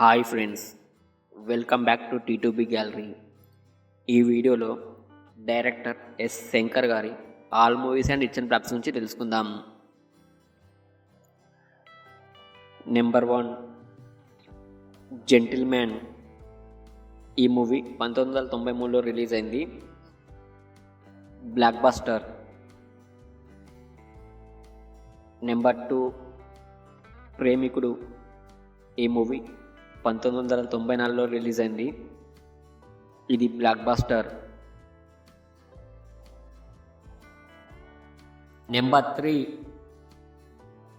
Hi friends, welcome back to టీ2బీ gallery. ఈ వీడియోలో డైరెక్టర్ ఎస్ శంకర్ గారి all movies and hits and flops నుంచి తెలుసుకుందాం. Number 1, gentleman. ఈ మూవీ 1993లో రిలీజ్ అయింది. Blockbuster. నెంబర్ 2, ప్రేమికుడు. ఈ మూవీ 1994లో రిలీజ్ అయింది. ఇది బ్లాక్ బస్టర్. నెంబర్ 3,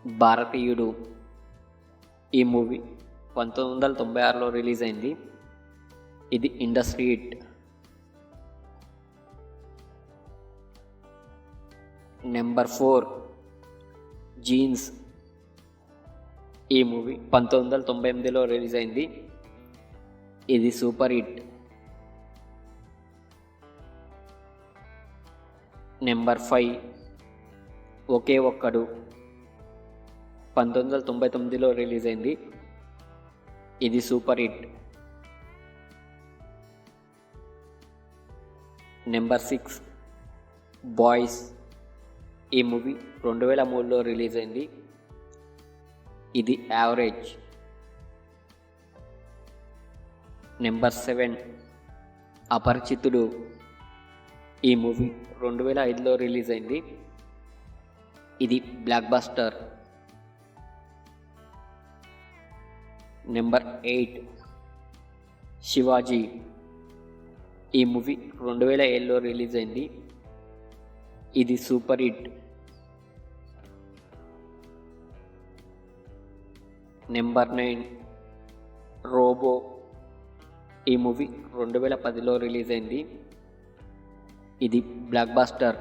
భారతీయుడు. ఈ మూవీ 1996లో రిలీజ్ అయింది. ఇది ఇండస్ట్రీ హిట్. Number 4, jeans. ఈ మూవీ 1998లో రిలీజ్ అయింది. ఇది సూపర్ హిట్. నెంబర్ 5, ఒకే ఒక్కడు. 1999లో రిలీజ్ అయింది. ఇది సూపర్ హిట్. Number 6, boys. ఈ మూవీ 2003లో రిలీజ్ అయింది. ఇది యావరేజ్. నెంబర్ 7, అపరిచితుడు. ఈ మూవీ 2005లో రిలీజ్ అయింది. ఇది బ్లాక్ బస్టర్. నెంబర్ 8, శివాజీ. ఈ మూవీ 2007లో రిలీజ్ అయింది. ఇది సూపర్ హిట్. Number 9, Robo. ఈ మూవీ 2010లో రిలీజ్ అయింది. ఇది బ్లాక్ బస్టర్.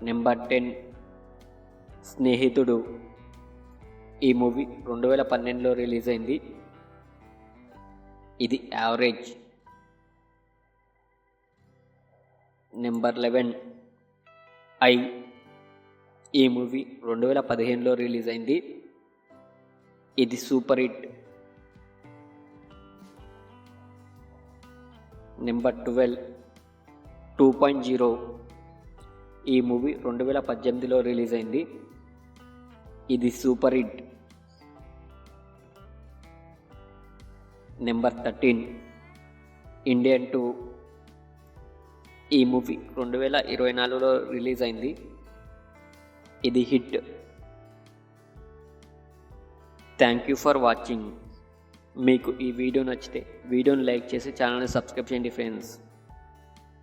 నెంబర్ 10, స్నేహితుడు. ఈ మూవీ 2012లో రిలీజ్ అయింది. ఇది యావరేజ్. Number 11, I. ఈ మూవీ 2015లో రిలీజ్ అయింది. ఇది సూపర్ హిట్. నెంబర్ 12, 2.0. ఈ మూవీ 2018లో రిలీజ్ అయింది. ఇది సూపర్ హిట్. Number 13, Indian 2. ఈ మూవీ 2024లో రిలీజ్ అయింది. ఇది hit. Thank you for watching. మీకు ఈ వీడియో నచ్చితే వీడియోని లైక్ చేసి ఛానల్ని సబ్స్క్రైబ్ చేయండి ఫ్రెండ్స్.